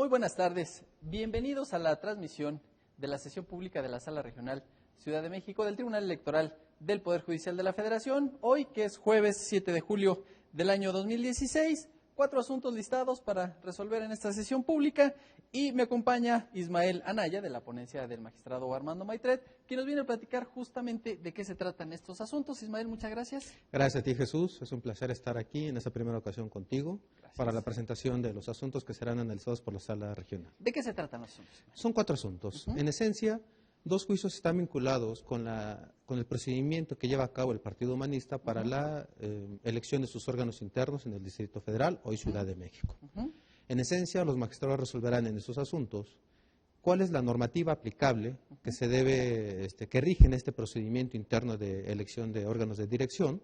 Muy buenas tardes. Bienvenidos a la transmisión de la sesión pública de la Sala Regional Ciudad de México del Tribunal Electoral del Poder Judicial de la Federación. Hoy, que es jueves 7 de julio del año 2016, 4 asuntos listados para resolver en esta sesión pública y me acompaña Ismael Anaya, de la ponencia del magistrado Armando Maitret, que nos viene a platicar justamente de qué se tratan estos asuntos. Ismael, muchas gracias. Gracias a ti, Jesús. Es un placer estar aquí en esta primera ocasión contigo. Gracias. Para la presentación de los asuntos que serán analizados por la Sala Regional. ¿De qué se tratan los asuntos? Son 4 asuntos. En esencia, 2 juicios están vinculados con el procedimiento que lleva a cabo el Partido Humanista para la elección de sus órganos internos en el Distrito Federal, hoy Ciudad de México. En esencia, los magistrados resolverán en estos asuntos cuál es la normativa aplicable que se debe, que rige en este procedimiento interno de elección de órganos de dirección,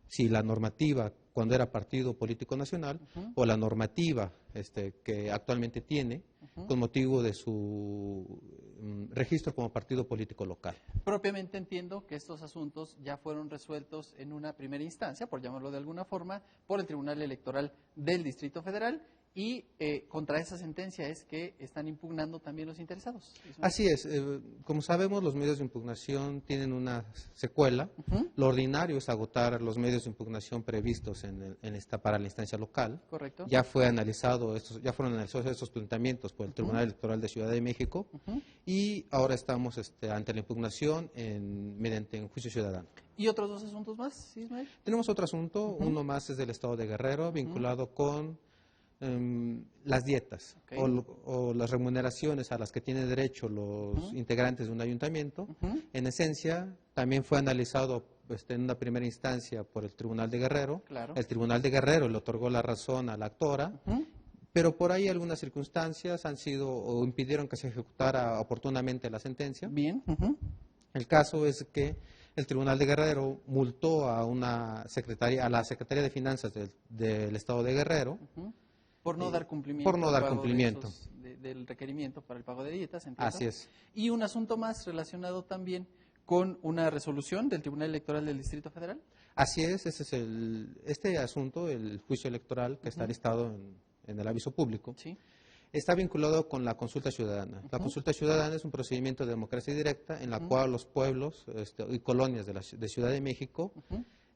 si la normativa cuando era partido político nacional o la normativa que actualmente tiene con motivo de su registro como partido político local. Propiamente entiendo que estos asuntos ya fueron resueltos en una primera instancia, por llamarlo de alguna forma, por el Tribunal Electoral del Distrito Federal y contra esa sentencia es que están impugnando también los interesados. Así es. Como sabemos, los medios de impugnación tienen una secuela. Lo ordinario es agotar los medios de impugnación previstos para la instancia local. Correcto. Ya fueron analizados estos planteamientos por el Tribunal Electoral de Ciudad de México y ahora estamos ante la impugnación mediante un juicio ciudadano. ¿Y otros 2 asuntos más, Ismael? Tenemos otro asunto, uno más es del Estado de Guerrero, vinculado con las dietas o las remuneraciones a las que tienen derecho los integrantes de un ayuntamiento. En esencia, también fue analizado en una primera instancia por el Tribunal de Guerrero. Claro. El Tribunal de Guerrero le otorgó la razón a la actora, pero por ahí algunas circunstancias han sido o impidieron que se ejecutara oportunamente la sentencia. Bien. El caso es que el Tribunal de Guerrero multó a la Secretaría de Finanzas del Estado de Guerrero. Por no dar cumplimiento. Por no dar cumplimiento. Del requerimiento para el pago de dietas, ¿entiendo? Así es. Y un asunto más relacionado también con una resolución del Tribunal Electoral del Distrito Federal. Así es, este asunto, el juicio electoral que está listado en el aviso público, Sí. está vinculado con la consulta ciudadana. La consulta ciudadana es un procedimiento de democracia directa en la cual los pueblos y colonias de Ciudad de México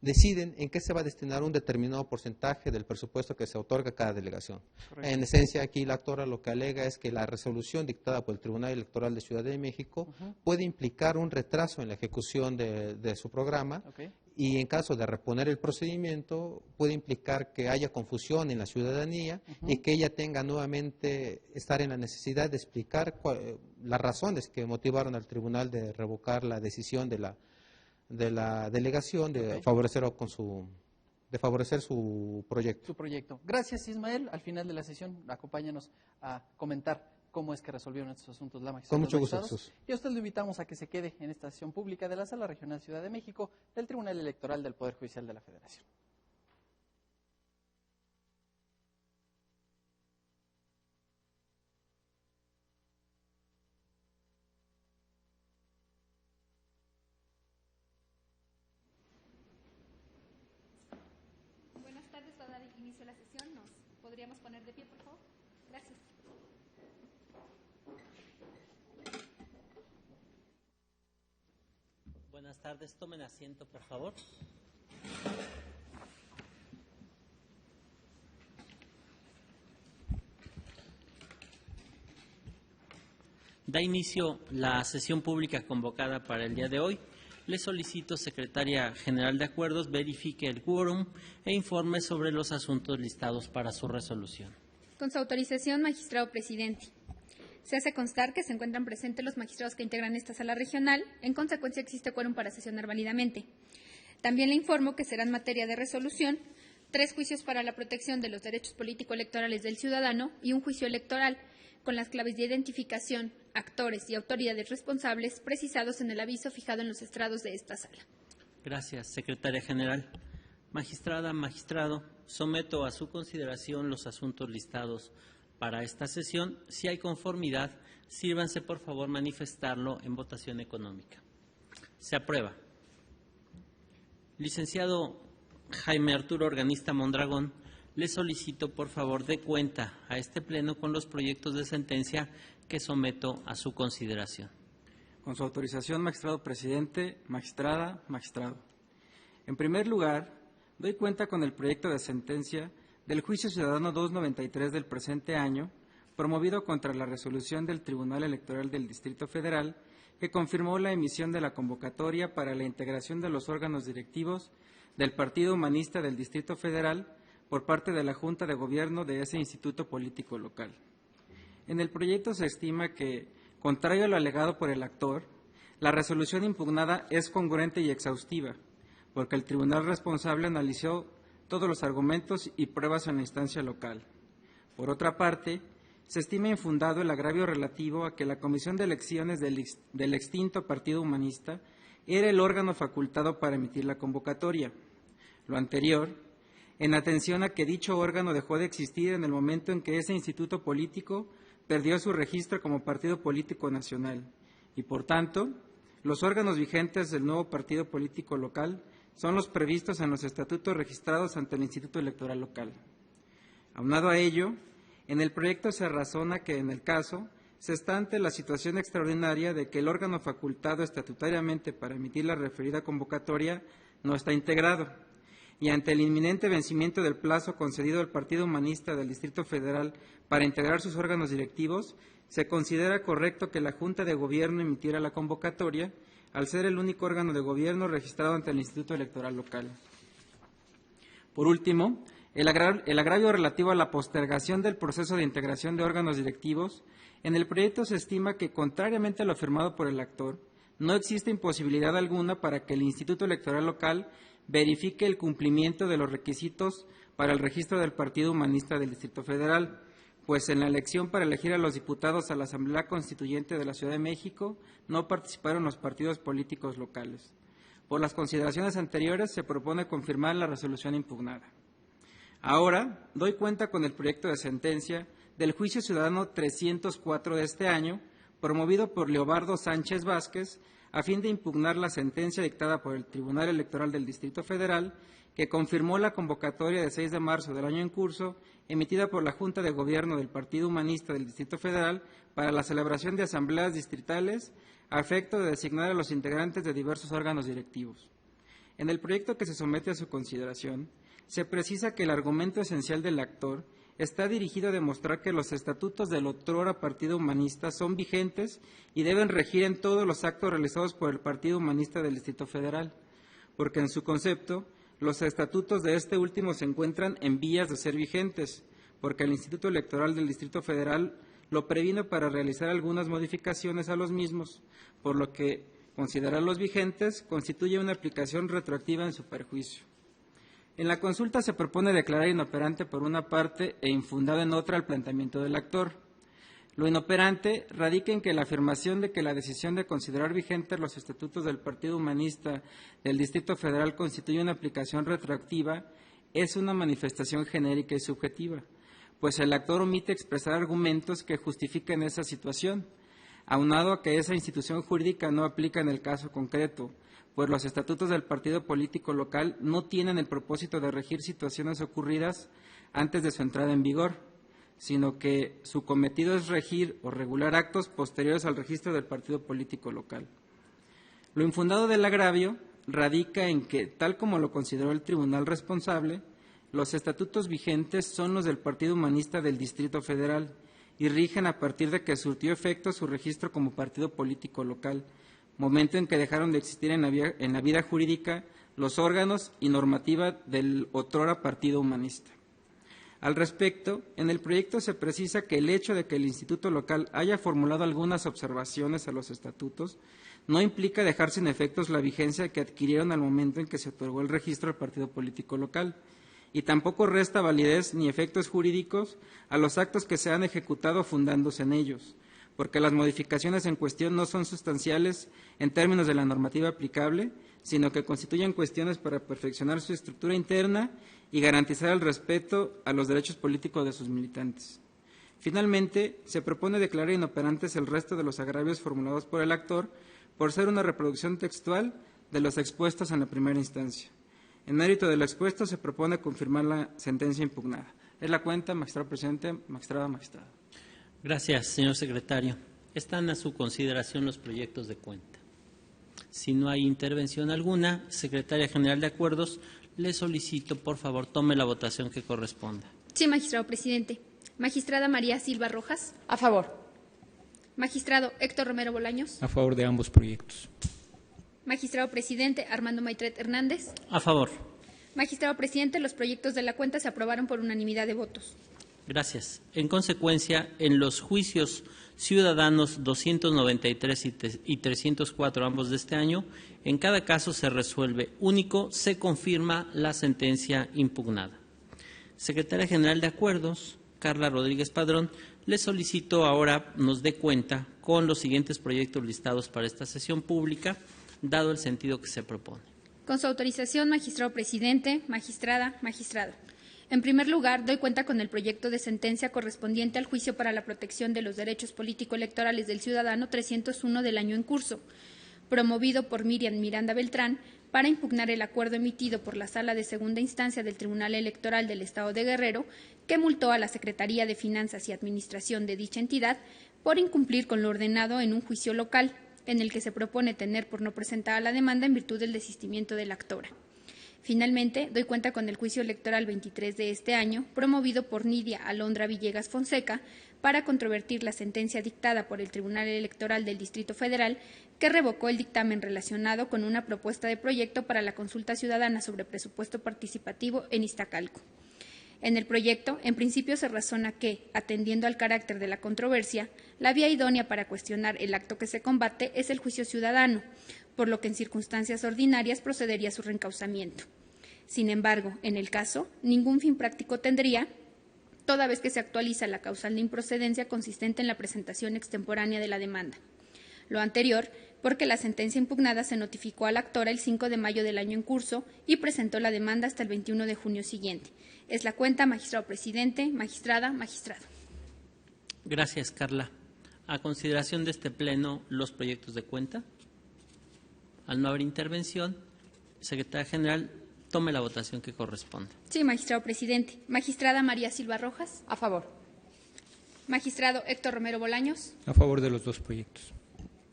deciden en qué se va a destinar un determinado porcentaje del presupuesto que se otorga a cada delegación. Correcto. En esencia, aquí la actora lo que alega es que la resolución dictada por el Tribunal Electoral de Ciudad de México puede implicar un retraso en la ejecución de su programa y en caso de reponer el procedimiento puede implicar que haya confusión en la ciudadanía y que ella tenga nuevamente estar en la necesidad de explicar las razones que motivaron al tribunal de revocar la decisión de la delegación de favorecer su proyecto. Su proyecto. Gracias, Ismael. Al final de la sesión, acompáñanos a comentar cómo es que resolvieron estos asuntos la magistrada. Con mucho gusto, Jesús. Y a usted lo invitamos a que se quede en esta sesión pública de la Sala Regional Ciudad de México del Tribunal Electoral del Poder Judicial de la Federación. Buenas tardes, va a dar inicio a la sesión. ¿Nos podríamos poner de pie, por favor? Gracias. Buenas tardes, tomen asiento, por favor. Da inicio la sesión pública convocada para el día de hoy. Le solicito, Secretaria General de Acuerdos, verifique el quórum e informe sobre los asuntos listados para su resolución. Con su autorización, magistrado presidente. Se hace constar que se encuentran presentes los magistrados que integran esta sala regional. En consecuencia, existe quórum para sesionar válidamente. También le informo que serán materia de resolución 3 juicios para la protección de los derechos político-electorales del ciudadano y un juicio electoral con las claves de identificación, actores y autoridades responsables precisados en el aviso fijado en los estrados de esta sala. Gracias, Secretaria General. Magistrada, magistrado, someto a su consideración los asuntos listados para esta sesión. Si hay conformidad, sírvanse por favor manifestarlo en votación económica. Se aprueba. Licenciado Jaime Arturo Organista Mondragón, le solicito por favor dé cuenta a este Pleno con los proyectos de sentencia que someto a su consideración. Con su autorización, magistrado presidente, magistrada, magistrado. En primer lugar, doy cuenta con el proyecto de sentencia del Juicio Ciudadano 293 del presente año, promovido contra la resolución del Tribunal Electoral del Distrito Federal, que confirmó la emisión de la convocatoria para la integración de los órganos directivos del Partido Humanista del Distrito Federal por parte de la Junta de Gobierno de ese instituto político local. En el proyecto se estima que, contrario a lo alegado por el actor, la resolución impugnada es congruente y exhaustiva, porque el tribunal responsable analizó todos los argumentos y pruebas en la instancia local. Por otra parte, se estima infundado el agravio relativo a que la Comisión de Elecciones del extinto Partido Humanista era el órgano facultado para emitir la convocatoria. Lo anterior, en atención a que dicho órgano dejó de existir en el momento en que ese instituto político perdió su registro como partido político nacional y, por tanto, los órganos vigentes del nuevo partido político local son los previstos en los estatutos registrados ante el Instituto Electoral local. Aunado a ello, en el proyecto se razona que, en el caso, se está ante la situación extraordinaria de que el órgano facultado estatutariamente para emitir la referida convocatoria no está integrado, y ante el inminente vencimiento del plazo concedido al Partido Humanista del Distrito Federal para integrar sus órganos directivos, se considera correcto que la Junta de Gobierno emitiera la convocatoria, al ser el único órgano de gobierno registrado ante el Instituto Electoral local. Por último, el agravio relativo a la postergación del proceso de integración de órganos directivos, en el proyecto se estima que, contrariamente a lo afirmado por el actor, no existe imposibilidad alguna para que el Instituto Electoral local verifique el cumplimiento de los requisitos para el registro del Partido Humanista del Distrito Federal, pues en la elección para elegir a los diputados a la Asamblea Constituyente de la Ciudad de México no participaron los partidos políticos locales. Por las consideraciones anteriores, se propone confirmar la resolución impugnada. Ahora, doy cuenta con el proyecto de sentencia del Juicio Ciudadano 304 de este año, promovido por Leobardo Sánchez Vázquez, a fin de impugnar la sentencia dictada por el Tribunal Electoral del Distrito Federal, que confirmó la convocatoria de 6 de marzo del año en curso, emitida por la Junta de Gobierno del Partido Humanista del Distrito Federal para la celebración de asambleas distritales a efecto de designar a los integrantes de diversos órganos directivos. En el proyecto que se somete a su consideración, se precisa que el argumento esencial del actor está dirigido a demostrar que los estatutos del otrora Partido Humanista son vigentes y deben regir en todos los actos realizados por el Partido Humanista del Distrito Federal, porque en su concepto, los estatutos de este último se encuentran en vías de ser vigentes, porque el Instituto Electoral del Distrito Federal lo previno para realizar algunas modificaciones a los mismos, por lo que considerarlos vigentes constituye una aplicación retroactiva en su perjuicio. En la consulta se propone declarar inoperante por una parte e infundado en otra el planteamiento del actor. Lo inoperante radica en que la afirmación de que la decisión de considerar vigentes los estatutos del Partido Humanista del Distrito Federal constituye una aplicación retroactiva es una manifestación genérica y subjetiva, pues el actor omite expresar argumentos que justifiquen esa situación, aunado a que esa institución jurídica no aplica en el caso concreto, pues los estatutos del partido político local no tienen el propósito de regir situaciones ocurridas antes de su entrada en vigor, sino que su cometido es regir o regular actos posteriores al registro del partido político local. Lo infundado del agravio radica en que, tal como lo consideró el tribunal responsable, los estatutos vigentes son los del Partido Humanista del Distrito Federal y rigen a partir de que surtió efecto su registro como partido político local, momento en que dejaron de existir en la vida jurídica los órganos y normativa del otrora Partido Humanista. Al respecto, en el proyecto se precisa que el hecho de que el Instituto Local haya formulado algunas observaciones a los estatutos no implica dejar sin efectos la vigencia que adquirieron al momento en que se otorgó el registro al partido político local, y tampoco resta validez ni efectos jurídicos a los actos que se han ejecutado fundándose en ellos, porque las modificaciones en cuestión no son sustanciales en términos de la normativa aplicable, sino que constituyen cuestiones para perfeccionar su estructura interna y garantizar el respeto a los derechos políticos de sus militantes. Finalmente, se propone declarar inoperantes el resto de los agravios formulados por el actor por ser una reproducción textual de los expuestos en la primera instancia. En mérito de lo expuesto, se propone confirmar la sentencia impugnada. Es la cuenta, magistrado presidente, magistrada, magistrado. Gracias, señor secretario. Están a su consideración los proyectos de cuenta. Si no hay intervención alguna, secretaria general de Acuerdos, le solicito, por favor, tome la votación que corresponda. Sí, magistrado presidente. Magistrada María Silva Rojas. A favor. Magistrado Héctor Romero Bolaños. A favor de ambos proyectos. Magistrado presidente Armando Maitret Hernández. A favor. Magistrado presidente, los proyectos de la cuenta se aprobaron por unanimidad de votos. Gracias. En consecuencia, en los juicios ciudadanos 293 y 304, ambos de este año, en cada caso se resuelve único, se confirma la sentencia impugnada. Secretaria General de Acuerdos, Carla Rodríguez Padrón, le solicito ahora nos dé cuenta con los siguientes proyectos listados para esta sesión pública, dado el sentido que se propone. Con su autorización, magistrado presidente, magistrada, magistrado. En primer lugar, doy cuenta con el proyecto de sentencia correspondiente al juicio para la protección de los derechos político-electorales del ciudadano 301 del año en curso, promovido por Miriam Miranda Beltrán, para impugnar el acuerdo emitido por la Sala de Segunda Instancia del Tribunal Electoral del Estado de Guerrero, que multó a la Secretaría de Finanzas y Administración de dicha entidad por incumplir con lo ordenado en un juicio local, en el que se propone tener por no presentada la demanda en virtud del desistimiento de la actora. Finalmente, doy cuenta con el juicio electoral 23 de este año, promovido por Nidia Alondra Villegas Fonseca, para controvertir la sentencia dictada por el Tribunal Electoral del Distrito Federal, que revocó el dictamen relacionado con una propuesta de proyecto para la consulta ciudadana sobre presupuesto participativo en Iztacalco. En el proyecto, en principio se razona que, atendiendo al carácter de la controversia, la vía idónea para cuestionar el acto que se combate es el juicio ciudadano, por lo que en circunstancias ordinarias procedería su reencauzamiento. Sin embargo, en el caso, ningún fin práctico tendría, toda vez que se actualiza la causal de improcedencia consistente en la presentación extemporánea de la demanda. Lo anterior, porque la sentencia impugnada se notificó a la actora el 5 de mayo del año en curso y presentó la demanda hasta el 21 de junio siguiente. Es la cuenta, magistrado presidente, magistrada, magistrado. Gracias, Carla. A consideración de este Pleno, los proyectos de cuenta. Al no haber intervención, secretaria general, tome la votación que corresponde. Sí, magistrado presidente. Magistrada María Silva Rojas. A favor. Magistrado Héctor Romero Bolaños. A favor de los dos proyectos.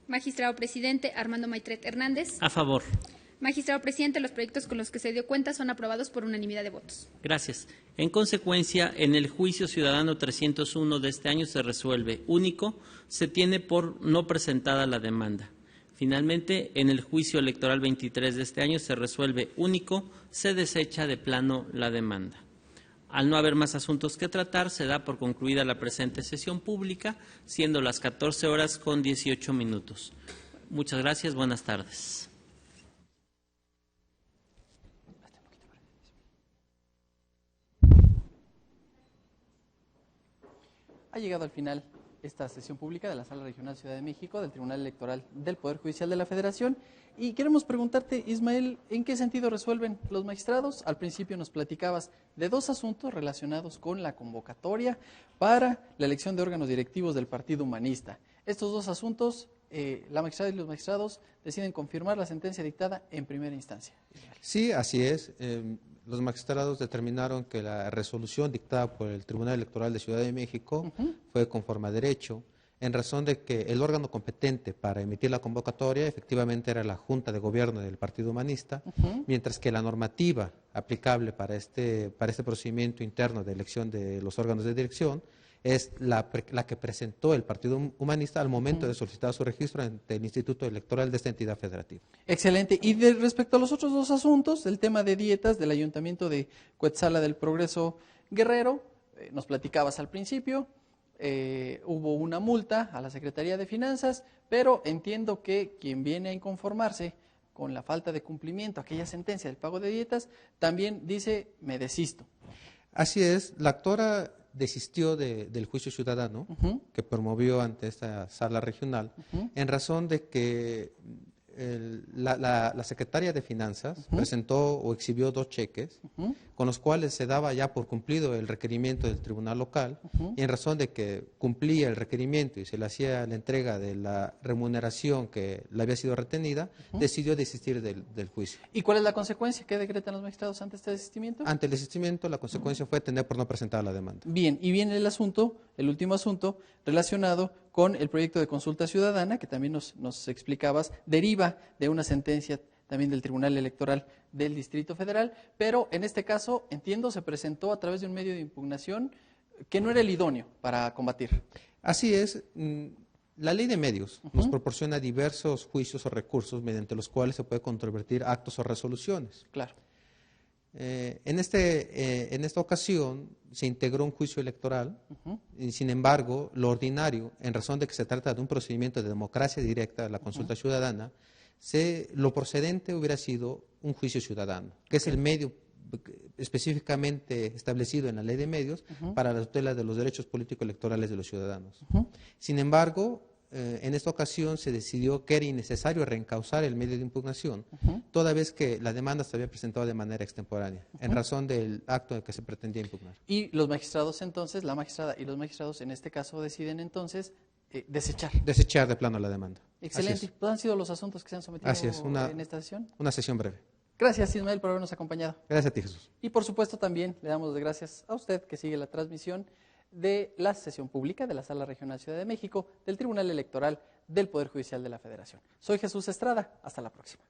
Magistrado presidente Armando Maitret Hernández. A favor. Magistrado presidente, los proyectos con los que se dio cuenta son aprobados por unanimidad de votos. Gracias. En consecuencia, en el juicio ciudadano 301 de este año se resuelve único, se tiene por no presentada la demanda. Finalmente, en el juicio electoral 23 de este año se resuelve único, se desecha de plano la demanda. Al no haber más asuntos que tratar, se da por concluida la presente sesión pública, siendo las 14 horas con 18 minutos. Muchas gracias, buenas tardes. Ha llegado al final esta sesión pública de la Sala Regional Ciudad de México del Tribunal Electoral del Poder Judicial de la Federación y queremos preguntarte, Ismael, ¿en qué sentido resuelven los magistrados? Al principio nos platicabas de dos asuntos relacionados con la convocatoria para la elección de órganos directivos del Partido Humanista. Estos dos asuntos, la magistrada y los magistrados deciden confirmar la sentencia dictada en primera instancia. Sí, así es. Los magistrados determinaron que la resolución dictada por el Tribunal Electoral de Ciudad de México fue conforme a derecho, en razón de que el órgano competente para emitir la convocatoria efectivamente era la Junta de Gobierno del Partido Humanista, mientras que la normativa aplicable para este procedimiento interno de elección de los órganos de dirección es la que presentó el Partido Humanista al momento de solicitar su registro ante el Instituto Electoral de esta entidad federativa. Excelente. Y respecto a los otros dos asuntos, el tema de dietas del Ayuntamiento de Cuetzala del Progreso Guerrero, nos platicabas al principio, hubo una multa a la Secretaría de Finanzas, pero entiendo que quien viene a inconformarse con la falta de cumplimiento a aquella sentencia del pago de dietas, también dice, me desisto. Así es, la actora desistió del juicio ciudadano que promovió ante esta sala regional en razón de que la secretaria de Finanzas presentó o exhibió 2 cheques con los cuales se daba ya por cumplido el requerimiento del tribunal local y en razón de que cumplía el requerimiento y se le hacía la entrega de la remuneración que le había sido retenida, decidió desistir del juicio. ¿Y cuál es la consecuencia? ¿Qué decretan los magistrados ante este desistimiento? Ante el desistimiento, la consecuencia fue tener por no presentar la demanda. Bien, y viene el asunto, el último asunto, relacionado con el proyecto de consulta ciudadana, que también nos explicabas, deriva de una sentencia también del Tribunal Electoral del Distrito Federal, pero en este caso, entiendo, se presentó a través de un medio de impugnación que no era el idóneo para combatir. Así es. La ley de medios nos proporciona diversos juicios o recursos mediante los cuales se puede controvertir actos o resoluciones. Claro. En esta ocasión se integró un juicio electoral y, sin embargo, lo ordinario, en razón de que se trata de un procedimiento de democracia directa, la consulta ciudadana, lo procedente hubiera sido un juicio ciudadano, que es el medio específicamente establecido en la ley de medios para la tutela de los derechos políticos electorales de los ciudadanos. Sin embargo, en esta ocasión se decidió que era innecesario reencauzar el medio de impugnación, toda vez que la demanda se había presentado de manera extemporánea, en razón del acto que se pretendía impugnar. Y los magistrados entonces, la magistrada y los magistrados en este caso deciden entonces desechar. Desechar de plano la demanda. Excelente. ¿Cuáles han sido los asuntos que se han sometido en esta sesión? Una sesión breve. Gracias, Ismael, por habernos acompañado. Gracias a ti, Jesús. Y por supuesto también le damos las gracias a usted que sigue la transmisión de la sesión pública de la Sala Regional Ciudad de México del Tribunal Electoral del Poder Judicial de la Federación. Soy Jesús Estrada. Hasta la próxima.